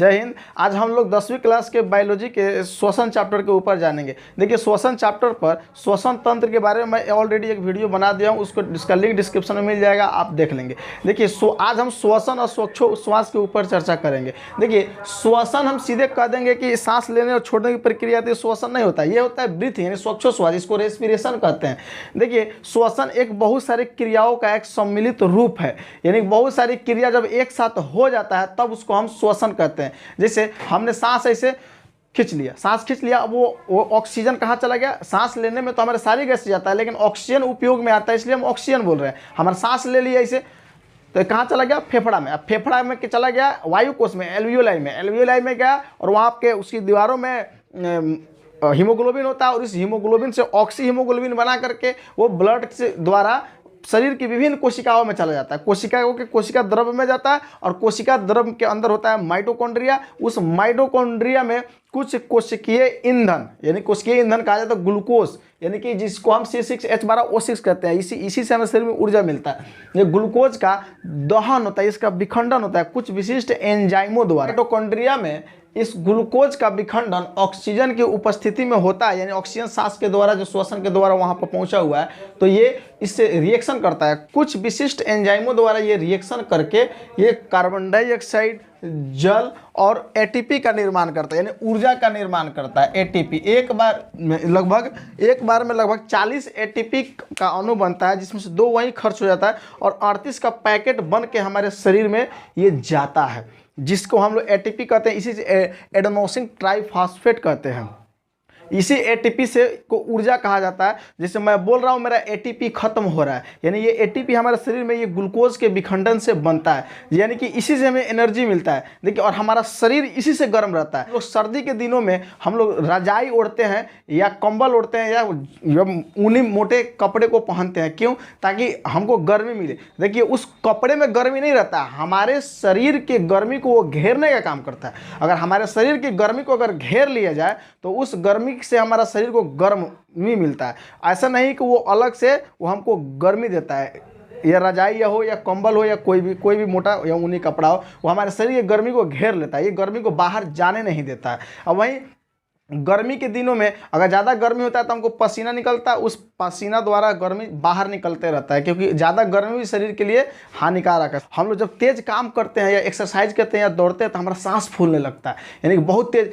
जय हिंद। आज हम लोग 10वीं क्लास के बायोलॉजी के श्वसन चैप्टर के ऊपर जानेंगे। देखिए श्वसन चैप्टर पर श्वसन तंत्र के बारे में मैं ऑलरेडी एक वीडियो बना दिया हूँ, उसका लिंक डिस्क्रिप्शन में मिल जाएगा, आप देख लेंगे। देखिए आज हम श्वसन और श्वास के ऊपर चर्चा करेंगे। देखिए श्वसन हम सीधे कह देंगे कि सांस लेने और छोड़ने की प्रक्रिया, तो श्वसन नहीं होता, ये होता है ब्रीथिंग यानी श्वास, इसको रेस्पिरेशन कहते हैं। देखिए श्वसन एक बहुत सारी क्रियाओं का एक सम्मिलित रूप है, यानी बहुत सारी क्रिया जब एक साथ हो जाता है तब उसको हम श्वसन कहते हैं। जैसे हमने सांस ऐसे खींच लिया, सांस खींच लिया, अब वो ऑक्सीजन कहाँ चला गया? सांस लेने में तो हमारे सारी गैस जाता है, लेकिन ऑक्सीजन उपयोग में आता है, इसलिए हम ऑक्सीजन बोल रहे हैं। हमारा सांस ले लिया ऐसे, तो कहाँ चला गया? फेफड़ा में। अब फेफड़ा में चला गया वायु कोश में, एल्वियोलाई में गया, और वहाँ के उसकी दीवारों में हीमोग्लोबिन होता है, और इस हीमोग्लोबिन से ऑक्सी हीमोग्लोबिन बना करके वो ब्लड से द्वारा शरीर की विभिन्न कोशिकाओं में चला जाता है। कोशिकाओं के कोशिका द्रव्य में जाता है, और कोशिका द्रव्य के अंदर होता है माइटोकॉन्ड्रिया। उस माइटोकॉन्ड्रिया में कुछ कोशिकीय ईंधन, यानी कोशिकीय ईंधन कहा जाता है ग्लूकोज, यानी कि जिसको हम C6H12O6 कहते हैं। इसी से हमें शरीर में ऊर्जा मिलता है। ये ग्लूकोज का दहन होता है, इसका विखंडन होता है कुछ विशिष्ट एंजाइमों द्वारा। माइटोकॉन्ड्रिया में इस ग्लूकोज का विखंडन ऑक्सीजन की उपस्थिति में होता है, यानी ऑक्सीजन सांस के द्वारा जो श्वसन के द्वारा वहां पर पहुंचा हुआ है, तो ये इससे रिएक्शन करता है। कुछ विशिष्ट एंजाइमों द्वारा ये रिएक्शन करके ये कार्बन डाइऑक्साइड, जल और एटीपी का निर्माण करता है, यानी ऊर्जा का निर्माण करता है। एटीपी एक बार में लगभग 40 एटीपी का अणु बनता है, जिसमें से 2 वहीं खर्च हो जाता है, और 38 का पैकेट बन के हमारे शरीर में ये जाता है, जिसको हम लोग एटीपी कहते हैं। इसी से एडेनोसिन ट्राइफॉस्फेट कहते हैं। इसी एटीपी से को ऊर्जा कहा जाता है। जैसे मैं बोल रहा हूँ मेरा एटीपी खत्म हो रहा है, यानी ये एटीपी हमारे शरीर में ये ग्लूकोज के विखंडन से बनता है, यानी कि इसी से हमें एनर्जी मिलता है। देखिए, और हमारा शरीर इसी से गर्म रहता है। लोग सर्दी के दिनों में हम लोग रजाई ओढ़ते हैं या कंबल ओढ़ते हैं या ऊनी मोटे कपड़े को पहनते हैं, क्यों? ताकि हमको गर्मी मिले। देखिए उस कपड़े में गर्मी नहीं रहता, हमारे शरीर के गर्मी को वो घेरने का काम करता है। अगर हमारे शरीर की गर्मी को अगर घेर लिया जाए तो उस गर्मी से हमारा शरीर को गर्मी मिलता है। ऐसा नहीं कि वो अलग से वो हमको गर्मी देता है, या रजाई या हो या कंबल हो या कोई भी मोटा या ऊनी कपड़ा हो, वो हमारे शरीर की गर्मी को घेर लेता है, ये गर्मी को बाहर जाने नहीं देता है। अब वहीं गर्मी के दिनों में अगर ज़्यादा गर्मी होता है तो हमको पसीना निकलता है, उस पसीना द्वारा गर्मी बाहर निकलते रहता है, क्योंकि ज़्यादा गर्मी भी शरीर के लिए हानिकारक है। हम लोग जब तेज़ काम करते हैं या एक्सरसाइज करते हैं या दौड़ते हैं तो हमारा सांस फूलने लगता है, यानी कि बहुत तेज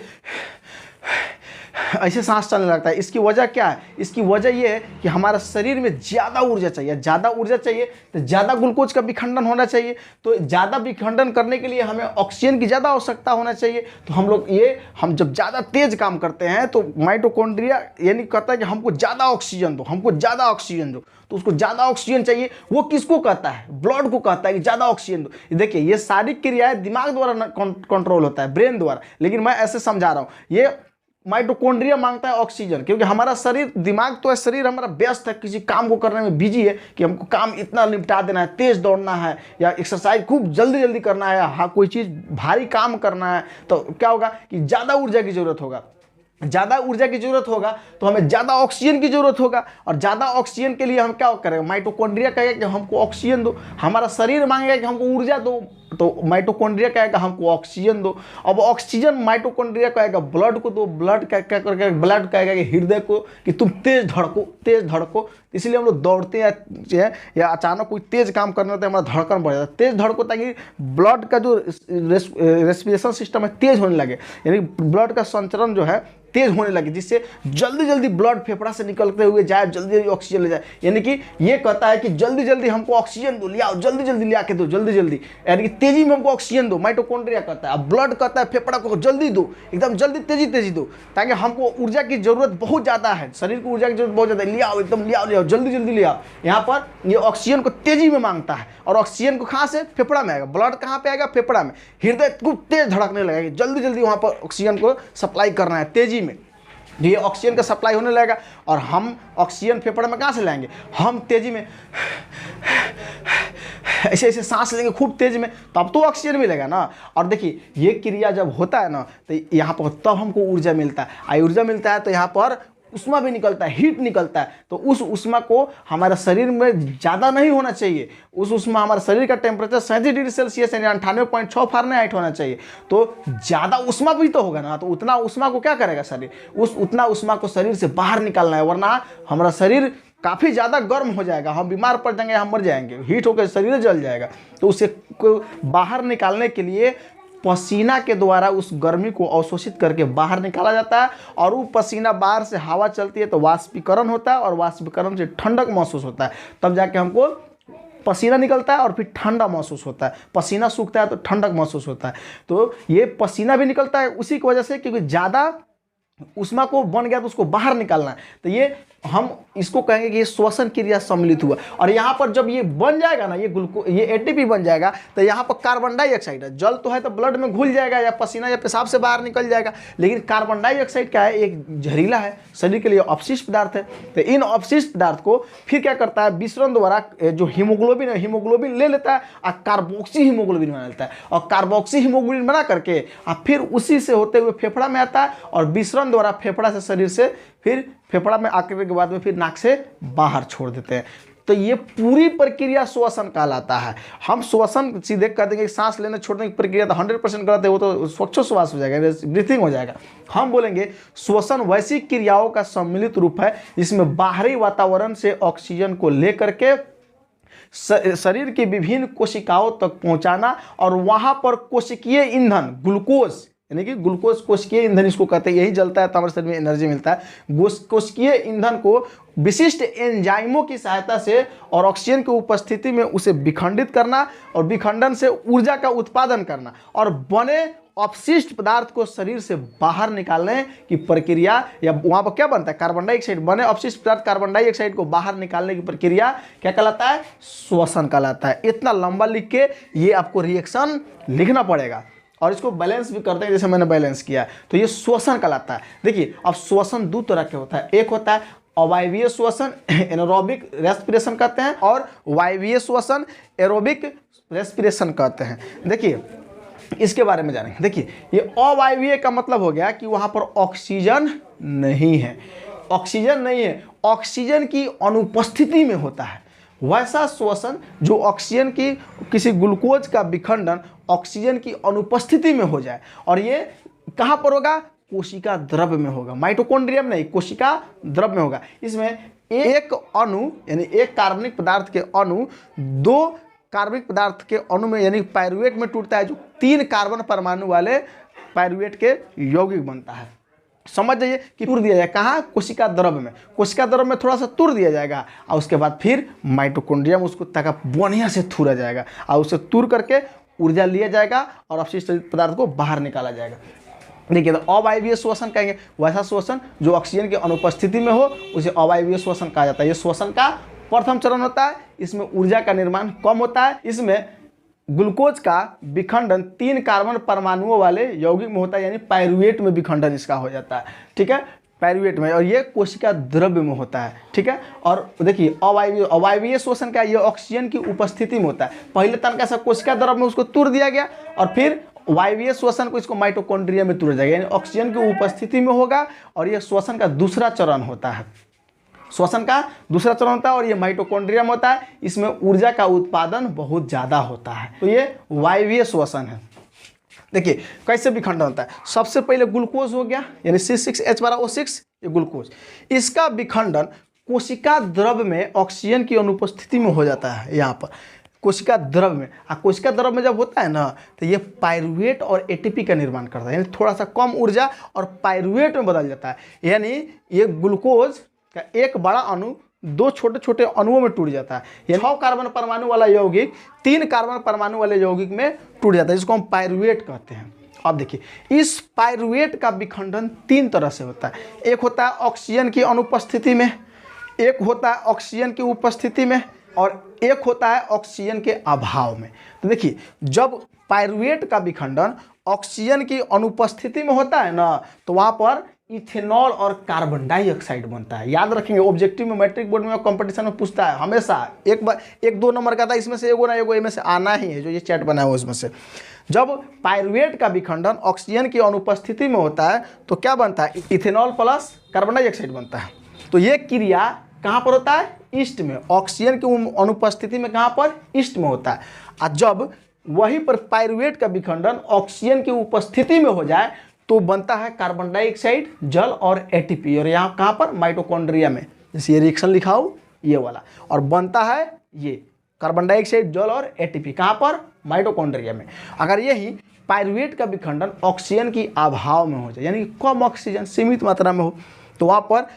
ऐसे सांस चलने लगता है। इसकी वजह क्या है? इसकी वजह ये है कि हमारा शरीर में ज़्यादा ऊर्जा चाहिए। ज़्यादा ऊर्जा चाहिए तो ज़्यादा ग्लूकोज का विखंडन होना चाहिए, तो ज़्यादा विखंडन करने के लिए हमें ऑक्सीजन की ज़्यादा आवश्यकता होना चाहिए। तो हम जब ज़्यादा तेज काम करते हैं तो माइटोकॉन्ड्रिया यानी कहता है कि हमको ज़्यादा ऑक्सीजन दो, हमको ज़्यादा ऑक्सीजन दो, तो उसको ज़्यादा ऑक्सीजन चाहिए। वो किसको कहता है? ब्लड को कहता है कि ज़्यादा ऑक्सीजन दो। देखिए ये सारी क्रियाएं दिमाग द्वारा कंट्रोल होता है, ब्रेन द्वारा, लेकिन मैं ऐसे समझा रहा हूँ। ये माइटोकॉन्ड्रिया मांगता है ऑक्सीजन, क्योंकि हमारा शरीर, दिमाग तो है, शरीर हमारा व्यस्त है, किसी काम को करने में बिजी है कि हमको काम इतना निपटा देना है, तेज दौड़ना है या एक्सरसाइज खूब जल्दी जल्दी करना है, हाँ कोई चीज़ भारी काम करना है, तो क्या होगा कि ज़्यादा ऊर्जा की ज़रूरत होगा। ज़्यादा ऊर्जा की ज़रूरत होगा तो हमें ज़्यादा ऑक्सीजन की ज़रूरत होगा, और ज़्यादा ऑक्सीजन के लिए हम क्या करेंगे? माइटोकॉन्ड्रिया कहेगा कि हमको ऑक्सीजन दो। हमारा शरीर मांगेगा कि हमको ऊर्जा दो, तो माइटोकॉन्ड्रिया कहेगा हमको ऑक्सीजन दो। अब ऑक्सीजन माइटोकॉन्ड्रिया कहेगा ब्लड को दो, ब्लड क्या करेगा? ब्लड कहेगा कि हृदय को कि तुम तेज धड़को। इसलिए हम लोग दौड़ते हैं या अचानक कोई तेज काम करना होता है, हमारा धड़कन बढ़ जाता है, तेज धड़को, ताकि ब्लड का जो रेस्पिरेशन सिस्टम है तेज होने लगे, यानी ब्लड का संचरण जो है तेज होने लगे, जिससे जल्दी ब्लड फेफड़ा से निकलते हुए जाए, जल्दी ऑक्सीजन ले जाए। यानी कि ये कहता है कि जल्दी हमको ऑक्सीजन दो, ले आओ, जल्दी लिया के दो, जल्दी, यानी कि तेजी में हमको ऑक्सीजन दो। माइटोकॉन्ड्रिया कहता है। अब ब्लड कहता है फेफड़ा को जल्दी दो, एकदम जल्दी तेजी दो, ताकि हमको ऊर्जा की जरूरत बहुत ज़्यादा है, शरीर को ऊर्जा की जरूरत बहुत ज़्यादा है, ले आओ, एकदम ले आओ, जल्दी ले आओ। यहाँ पर ये ऑक्सीजन को तेजी में मांगता है, और ऑक्सीजन को कहाँ से? फेफड़ा में आएगा। ब्लड कहाँ पे आएगा? फेफड़ा में। हृदय खूब तेज धड़कने लगेगा, जल्दी वहाँ पर ऑक्सीजन को सप्लाई करना है तेजी में, ये ऑक्सीजन का सप्लाई होने लगेगा। और हम ऑक्सीजन फेफड़े में कहाँ से लाएंगे? हम तेजी में ऐसे सांस लेंगे खूब तेज में, तब तो ऑक्सीजन मिलेगा ना। और देखिए ये क्रिया जब होता है ना, तो यहाँ पर तब हमको ऊर्जा मिलता है। ऊर्जा मिलता है तो यहाँ पर उष्मा भी निकलता है, हीट निकलता है, तो उस उष्मा को हमारे शरीर में ज़्यादा नहीं होना चाहिए। उस उष्मा, हमारे शरीर का टेम्परेचर 37 डिग्री सेल्सियस यानी 98.6 फ़ारेनहाइट होना चाहिए। तो ज़्यादा उष्मा भी तो होगा ना, तो उतना उष्मा को क्या करेगा शरीर, उतना उष्मा को शरीर से बाहर निकालना है, वरना हमारा शरीर काफ़ी ज़्यादा गर्म हो जाएगा, हम बीमार पड़ जाएंगे, हम मर जाएंगे, हीट होकर शरीर जल जाएगा। तो उसे को बाहर निकालने के लिए पसीना के द्वारा उस गर्मी को अवशोषित करके बाहर निकाला जाता है, और वो पसीना बाहर से हवा चलती है तो वाष्पीकरण होता है, और वाष्पीकरण से ठंडक महसूस होता है, तब जाके हमको पसीना निकलता है और फिर ठंडा महसूस होता है। पसीना सूखता है तो ठंडक महसूस होता है। तो ये पसीना भी निकलता है उसी की वजह से, क्योंकि ज़्यादा उष्मा को बन गया तो उसको बाहर निकालना है। तो ये हम इसको कहेंगे कि ये श्वसन क्रिया सम्मिलित हुआ। और यहाँ पर जब ये बन जाएगा ना, ये एटीपी बन जाएगा, तो यहाँ पर कार्बन डाइऑक्साइड है, जल तो है तो ब्लड में घुल जाएगा या पसीना या पेशाब से बाहर निकल जाएगा, लेकिन कार्बन डाइऑक्साइड क्या है, एक जहरीला है, शरीर के लिए अपशिष्ट पदार्थ है। तो इन अपशिष्ट पदार्थ को फिर क्या करता है, विसरण द्वारा जो हीमोग्लोबिन है, हीमोग्लोबिन ले लेता है और कार्बोक्सी हीमोग्लोबिन बना लेता है, और कार्बोक्सी हीमोग्लोबिन बना करके और फिर उसी से होते हुए फेफड़ा में आता है, और विसरण द्वारा फेफड़ा से शरीर से फिर फेफड़ा में आकर के बाद में फिर नाक से बाहर छोड़ देते हैं। तो ये पूरी प्रक्रिया श्वसन कहलाता है। हम श्वसन सीधे कह देंगे सांस लेने छोड़ने की प्रक्रिया तो 100% गलत है, वो तो स्वच्छोश्वास हो जाएगा, ब्रीथिंग हो जाएगा। हम बोलेंगे श्वसन वैसी क्रियाओं का सम्मिलित रूप है जिसमें बाहरी वातावरण से ऑक्सीजन को लेकर के शरीर की विभिन्न कोशिकाओं तक पहुंचाना, और वहां पर कोशिकीय ईंधन ग्लूकोज, यानी कि ग्लूकोज कोशिकीय ईंधन इसको कहते हैं, यही जलता है तो हमारे शरीर में एनर्जी मिलता है। कोशिकीय ईंधन को विशिष्ट एंजाइमों की सहायता से और ऑक्सीजन की उपस्थिति में उसे विखंडित करना, और विखंडन से ऊर्जा का उत्पादन करना, और बने अपशिष्ट पदार्थ को शरीर से बाहर निकालने की प्रक्रिया, या वहाँ पर क्या बनता है, कार्बन डाइऑक्साइड, बने अपशिष्ट पदार्थ कार्बन डाइऑक्साइड को बाहर निकालने की प्रक्रिया क्या कहलाता है, श्वसन कहलाता है। इतना लंबा लिख के ये आपको रिएक्शन लिखना पड़ेगा, और इसको बैलेंस भी करते हैं जैसे मैंने बैलेंस किया। तो ये श्वसन कहलाता है। देखिए अब श्वसन दो तरह के होता है, एक होता है अवायवीय श्वसन, एनारोबिक रेस्पिरेशन कहते हैं, और वायवीय श्वसन एरोबिक रेस्पिरेशन कहते हैं। देखिए इसके बारे में जानेंगे। देखिए ये अवायवीय का मतलब हो गया कि वहाँ पर ऑक्सीजन नहीं है, ऑक्सीजन नहीं है, ऑक्सीजन की अनुपस्थिति में होता है। वैसा श्वसन जो ऑक्सीजन की किसी ग्लूकोज का विखंडन ऑक्सीजन की अनुपस्थिति में हो जाए, और ये कहाँ पर होगा, कोशिका द्रव्य में होगा, माइटोकॉन्ड्रियम नहीं, कोशिका द्रव्य में होगा। इसमें एक अणु यानी एक कार्बनिक पदार्थ के अणु दो कार्बनिक पदार्थ के अणु में यानी पायरुवेट में टूटता है, जो 3 कार्बन परमाणु वाले पायरुवेट के यौगिक बनता है। समझ जाइए कि तुर दिया जाए कहाँ, कोशिका द्रव्य में, कोशिका द्रव्य में थोड़ा सा तुर दिया जाएगा, और उसके बाद फिर माइटोकॉन्ड्रियम उसको तक बढ़िया से थूरा जाएगा, और उसे तुर करके ऊर्जा लिया जाएगा और अपशिष्ट पदार्थ को बाहर निकाला जाएगा। देखिए तो अवायवीय श्वसन कहेंगे वैसा श्वसन जो ऑक्सीजन की अनुपस्थिति में हो, उसे अवायवीय श्वसन कहा जाता है। ये श्वसन का प्रथम चरण होता है, इसमें ऊर्जा का निर्माण कम होता है, इसमें ग्लूकोज का विखंडन 3 कार्बन परमाणुओं वाले यौगिक में होता है, यानी पायरुवेट में विखंडन इसका हो जाता है, ठीक है, पायरुवेट में, और ये कोशिका द्रव्य में होता है, ठीक है। और देखिए अवायवीय श्वसन का ये ऑक्सीजन की उपस्थिति में होता है। पहले तनका सा कोशिका द्रव्य में उसको तुर दिया गया, और फिर वायवीय श्वसन को इसको माइटोकॉन्ड्रिया में तुरा जाएगा, यानी ऑक्सीजन की उपस्थिति में होगा, और ये श्वसन का दूसरा चरण होता है, श्वसन का दूसरा चरण होता है, और ये माइटोकॉन्ड्रिया में होता है। इसमें ऊर्जा का उत्पादन बहुत ज़्यादा होता है, तो ये वायवीय श्वसन है। देखिए कैसे विखंडन होता है, सबसे पहले ग्लूकोज हो गया यानी C6H12O6, ये ग्लूकोज, इसका विखंडन कोशिका द्रव्य में ऑक्सीजन की अनुपस्थिति में हो जाता है। यहाँ पर कोशिका द्रव्य में, कोशिका द्रव्य में जब होता है ना, तो ये पायरुवेट और एटीपी का निर्माण करता है, यानी थोड़ा सा कम ऊर्जा और पायरुवेट में बदल जाता है। यानी ये ग्लूकोज का एक बड़ा अणु 2 छोटे छोटे अणुओं में टूट जाता है, यानी 6 कार्बन परमाणु वाला यौगिक 3 कार्बन परमाणु वाले यौगिक में टूट जाता है, जिसको हम पायरुवेट कहते हैं। अब देखिए इस पायरुवेट का विखंडन 3 तरह से होता है। एक होता है ऑक्सीजन की अनुपस्थिति में, एक होता है ऑक्सीजन की उपस्थिति में, और एक होता है ऑक्सीजन के अभाव में। तो देखिए जब पायरुवेट का विखंडन ऑक्सीजन की अनुपस्थिति में होता है ना, तो वहाँ पर इथेनॉल और कार्बन डाइऑक्साइड बनता है। याद रखेंगे ऑब्जेक्टिव में, मैट्रिक बोर्ड में, कंपटीशन में पूछता है हमेशा, एक 2 नंबर का था, इसमें से एगो ना एगो इनमें से आना ही है, जो ये चैट बना है उसमें से। जब पायरुवेट का विखंडन ऑक्सीजन की अनुपस्थिति में होता है तो क्या बनता है, इथेनॉल प्लस कार्बन डाइऑक्साइड बनता है। तो ये क्रिया कहाँ पर होता है, ईस्ट में। ऑक्सीजन की अनुपस्थिति में कहाँ पर, ईस्ट में होता है। और जब वहीं पर पायरुवेट का विखंडन ऑक्सीजन की उपस्थिति में हो जाए तो बनता है कार्बन डाइऑक्साइड, जल और एटीपी। और यहाँ कहाँ पर, माइटोकॉन्ड्रिया में। जैसे ये रिएक्शन लिखा हो ये वाला, और बनता है ये कार्बन डाइऑक्साइड, जल और एटीपी कहाँ पर, माइटोकॉन्ड्रिया में। अगर यही पायरुवेट का विखंडन ऑक्सीजन की अभाव में हो जाए, यानी कम ऑक्सीजन सीमित मात्रा में हो, तो वहाँ पर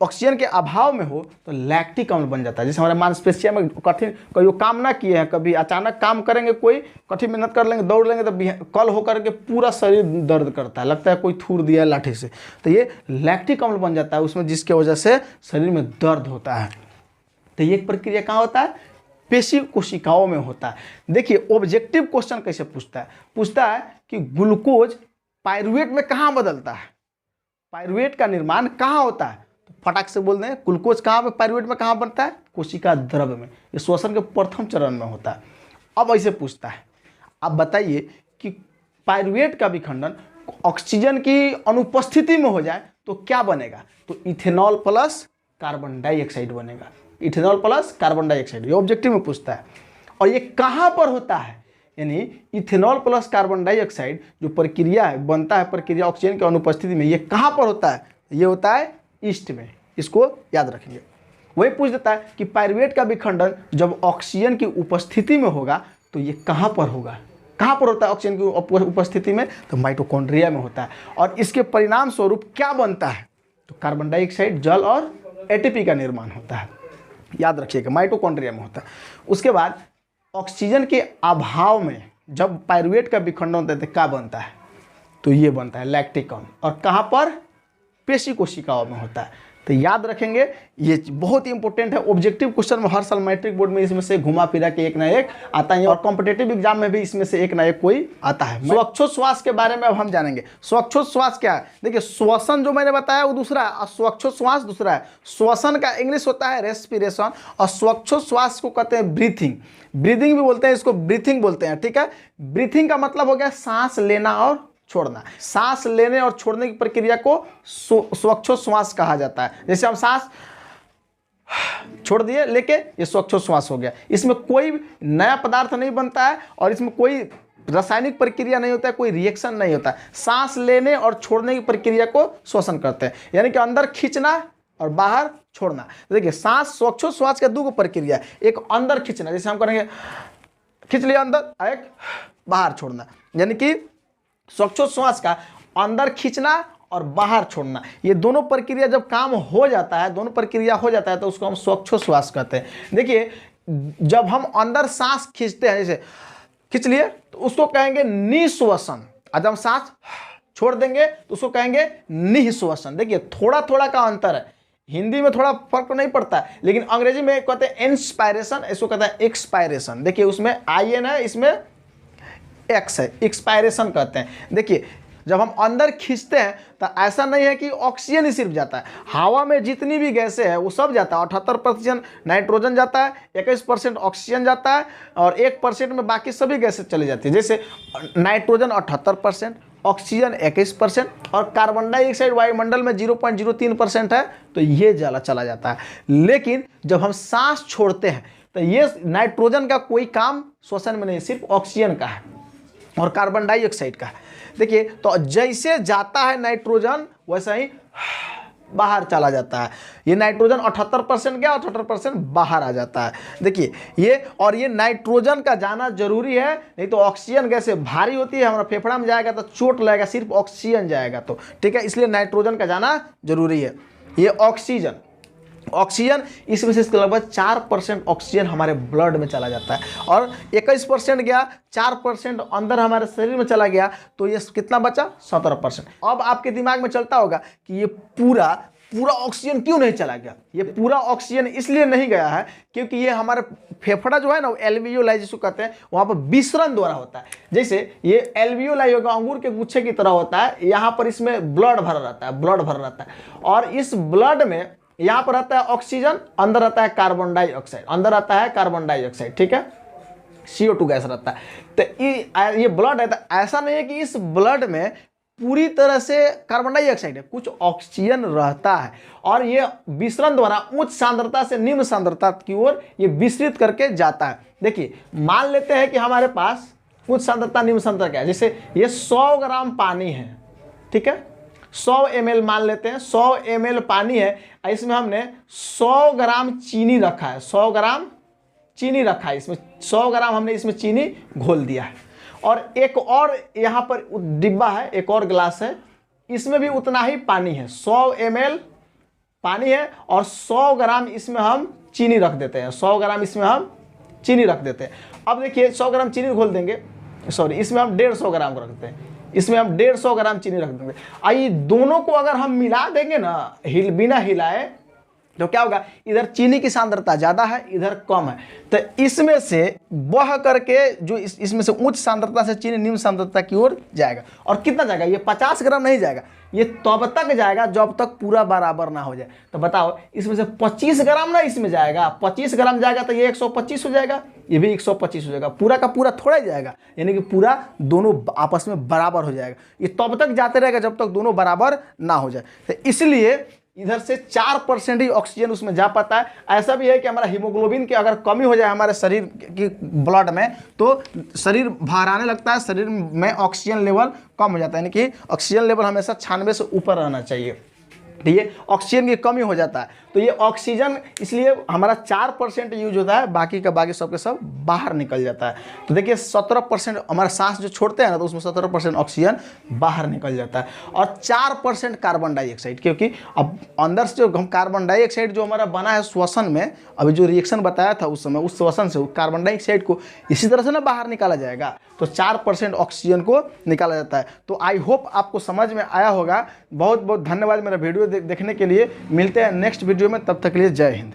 ऑक्सीजन के अभाव में हो तो लैक्टिक अम्ल बन जाता है। जैसे हमारे मांसपेशिया में कठिन कोई काम ना किए हैं, कभी अचानक काम करेंगे, कोई कठिन मेहनत कर लेंगे, दौड़ लेंगे, तो कल होकर के पूरा शरीर दर्द करता है, लगता है कोई थूर दिया है लाठी से, तो ये लैक्टिक अम्ल बन जाता है उसमें, जिसके वजह से शरीर में दर्द होता है। तो ये प्रक्रिया कहाँ होता है, पेशी कोशिकाओं में होता है। देखिए ऑब्जेक्टिव क्वेश्चन कैसे पूछता है कि ग्लूकोज पायरुवेट में कहाँ बदलता है, पायरुवेट का निर्माण कहाँ होता है, तो फटाक से बोल दें ग्लूकोज कहाँ पे, पायरुवेट में कहाँ बनता है, कोशिका द्रव्य में। ये श्वसन के प्रथम चरण में होता है। अब ऐसे पूछता है, आप बताइए कि पायरुवेट का विखंडन ऑक्सीजन की अनुपस्थिति में हो जाए तो क्या बनेगा, तो इथेनॉल प्लस कार्बन डाइऑक्साइड बनेगा। इथेनॉल प्लस कार्बन डाइऑक्साइड, ये ऑब्जेक्टिव में पूछता है। और ये कहाँ पर होता है, यानी इथेनॉल प्लस कार्बन डाइऑक्साइड जो प्रक्रिया है, बनता है प्रक्रिया ऑक्सीजन की अनुपस्थिति में, ये कहाँ पर होता है, ये होता है ईस्ट में। इसको याद रखेंगे। वही पूछ देता है कि पायरुवेट का विखंडन जब ऑक्सीजन की उपस्थिति में होगा तो ये कहाँ पर होगा, कहाँ पर होता है ऑक्सीजन की उपस्थिति में, तो माइटोकॉन्ड्रिया में होता है। और इसके परिणाम स्वरूप क्या बनता है, तो कार्बन डाइऑक्साइड, जल और एटीपी का निर्माण होता है। याद रखिएगा, माइटोकॉन्ड्रिया में होता है। उसके बाद ऑक्सीजन के अभाव में जब पायरुवेट का विखंडन होता है तो क्या बनता है, तो ये बनता है लैक्टिक अम्ल। और कहाँ पर, पेशी कोशिकाओं में होता है। तो याद रखेंगे, ये बहुत ही इंपॉर्टेंट है। ऑब्जेक्टिव क्वेश्चन में हर साल मैट्रिक बोर्ड में इसमें से घुमा फिरा के एक ना एक आता है, और कॉम्पिटेटिव एग्जाम में भी इसमें से एक ना एक कोई आता है। श्वासोच्छ्वास के बारे में अब हम जानेंगे। श्वासोच्छ्वास क्या है, देखिए श्वसन जो मैंने बताया वो दूसरा है और श्वासोच्छ्वास दूसरा है। श्वसन का इंग्लिश होता है रेस्पिरेशन, और श्वासोच्छ्वास को कहते हैं ब्रीथिंग। ब्रीदिंग भी बोलते हैं, इसको ब्रीथिंग बोलते हैं, ठीक है। ब्रीथिंग का मतलब हो गया सांस लेना और छोड़ना। सांस लेने और छोड़ने की प्रक्रिया को श्वासोच्छ्वास कहा जाता है। जैसे हम सांस छोड़ दिए लेके, ये श्वासोच्छ्वास हो गया। इसमें कोई नया पदार्थ नहीं बनता है और इसमें कोई रासायनिक प्रक्रिया नहीं होता है, कोई रिएक्शन नहीं होता है। सांस लेने और छोड़ने की प्रक्रिया को श्वसन करते हैं, यानी कि अंदर खींचना और बाहर छोड़ना। देखिए सांस, श्वासोच्छ्वास का दो प्रक्रिया है, एक अंदर खींचना, जैसे हम करेंगे खींच लिया अंदर, एक बाहर छोड़ना, यानी कि श्वासोच्छ्वास का अंदर खींचना और बाहर छोड़ना। ये दोनों प्रक्रिया जब काम हो जाता है, दोनों प्रक्रिया हो जाता है तो उसको हम श्वासोच्छ्वास कहते हैं। देखिए जब हम अंदर सांस खींचते हैं, जैसे खींच लिए तो उसको कहेंगे निश्वसन, और जब हम सांस छोड़ देंगे तो उसको कहेंगे निःश्वसन। देखिए थोड़ा थोड़ा का अंतर है, हिंदी में थोड़ा फर्क नहीं पड़ता है, लेकिन अंग्रेजी में कहते हैं इंस्पायरेशन, इसको कहते हैं एक्सपायरेशन। देखिए उसमें IN है, इसमें एक्स है, एक्सपायरेशन कहते हैं। देखिए जब हम अंदर खींचते हैं तो ऐसा नहीं है कि ऑक्सीजन ही सिर्फ जाता है, हवा में जितनी भी गैसें हैं वो सब जाता है। 78% नाइट्रोजन जाता है, 21% ऑक्सीजन जाता है, और 1% में बाकी सभी गैसें चली जाती है। जैसे नाइट्रोजन 78%, ऑक्सीजन 21% और कार्बन डाइऑक्साइड वायुमंडल में 0.03% है, तो ये चला जाता है। लेकिन जब हम सांस छोड़ते हैं तो ये नाइट्रोजन का कोई काम श्वसन में नहीं, सिर्फ ऑक्सीजन का है और कार्बन डाइऑक्साइड का है। देखिए तो जैसे जाता है नाइट्रोजन वैसा ही बाहर चला जाता है। ये नाइट्रोजन 78% गया, 78% बाहर आ जाता है। देखिए ये, और ये नाइट्रोजन का जाना जरूरी है, नहीं तो ऑक्सीजन गैस भारी होती है, हमारा फेफड़ा में जाएगा तो चोट लगेगा, सिर्फ ऑक्सीजन जाएगा तो, ठीक है। इसलिए नाइट्रोजन का जाना जरूरी है। ये ऑक्सीजन इसमें से लगभग 4% ऑक्सीजन हमारे ब्लड में चला जाता है, और 21% गया, 4% अंदर हमारे शरीर में चला गया, तो ये कितना बचा, 17%। अब आपके दिमाग में चलता होगा कि ये पूरा ऑक्सीजन क्यों नहीं चला गया। ये पूरा ऑक्सीजन इसलिए नहीं गया है क्योंकि ये हमारे फेफड़ा जो है ना, एल्वियोलाई जिसको कहते हैं, वहाँ पर विसरण द्वारा होता है। जैसे ये एल्वियोलाई होगा, अंगूर के गुच्छे की तरह होता है, यहाँ पर इसमें ब्लड भरा रहता है, और इस ब्लड में यहां पर रहता है ऑक्सीजन, अंदर रहता है कार्बन डाइऑक्साइड, ठीक है। CO2 गैस रहता है। तो ये ब्लड है, तो ऐसा नहीं है कि इस ब्लड में पूरी तरह से कार्बन डाइऑक्साइड है, कुछ ऑक्सीजन रहता है और ये विसरण द्वारा उच्च सांद्रता से निम्न सांद्रता की ओर ये विस्तृत करके जाता है। देखिए मान लेते हैं कि हमारे पास उच्च सांद्रता निम्न सांद्रता क्या है, जैसे ये 100 ग्राम पानी है, ठीक है, 100 ml मान लेते हैं, 100 ml पानी है, इसमें हमने 100 ग्राम चीनी रखा है, 100 ग्राम चीनी रखा है, इसमें 100 ग्राम हमने इसमें चीनी घोल दिया है। और एक और यहाँ पर डिब्बा है, एक और गिलास है, इसमें भी उतना ही पानी है, 100 ml पानी है और 100 ग्राम इसमें हम चीनी रख देते हैं, 100 ग्राम इसमें हम चीनी रख देते हैं। अब देखिए 100 ग्राम चीनी घोल देंगे, सॉरी इसमें हम 150 ग्राम रख देते हैं, इसमें हम 150 ग्राम चीनी रख देंगे। आइए दोनों को अगर हम मिला देंगे ना बिना हिलाए, तो क्या होगा, इधर चीनी की सांद्रता ज़्यादा है, इधर कम है, तो इसमें से बह करके जो इसमें से उच्च सांद्रता से चीनी निम्न सांद्रता की ओर जाएगा। और कितना जाएगा, ये 50 ग्राम नहीं जाएगा, ये तब तक जाएगा जब तक पूरा बराबर ना हो जाए। तो बताओ इसमें से 25 ग्राम ना इसमें जाएगा, 25 ग्राम जाएगा तो ये 125 हो जाएगा, ये भी 125 हो जाएगा, पूरा का पूरा थोड़ा ही जाएगा, यानी कि पूरा दोनों आपस में बराबर हो जाएगा। ये तब तक जाते रहेगा जब तक दोनों बराबर ना हो जाए। तो इसलिए इधर से 4% ही ऑक्सीजन उसमें जा पाता है। ऐसा भी है कि हमारा हीमोग्लोबिन की अगर कमी हो जाए हमारे शरीर की ब्लड में, तो शरीर भाराने लगता है, शरीर में ऑक्सीजन लेवल कम हो जाता है, यानी कि ऑक्सीजन लेवल हमेशा 96 से ऊपर रहना चाहिए, ठीक है, ऑक्सीजन की कमी हो जाता है। तो ये ऑक्सीजन इसलिए हमारा 4% यूज होता है, बाकी का बाकी सब के सब बाहर निकल जाता है। तो देखिए 17% हमारा सांस जो छोड़ते हैं ना, तो उसमें 17% ऑक्सीजन बाहर निकल जाता है और 4% कार्बन डाइऑक्साइड, क्योंकि अब अंदर से जो हम कार्बन डाइऑक्साइड जो हमारा बना है श्वसन में, अभी जो रिएक्शन बताया था उस समय, उस श्वसन से कार्बन डाइऑक्साइड को इसी तरह से ना बाहर निकाला जाएगा, तो 4% ऑक्सीजन को निकाला जाता है। तो आई होप आपको समझ में आया होगा। बहुत बहुत धन्यवाद मेरा वीडियो देखने के लिए। मिलते हैं नेक्स्ट वीडियो में, तब तक के लिए जय हिंद।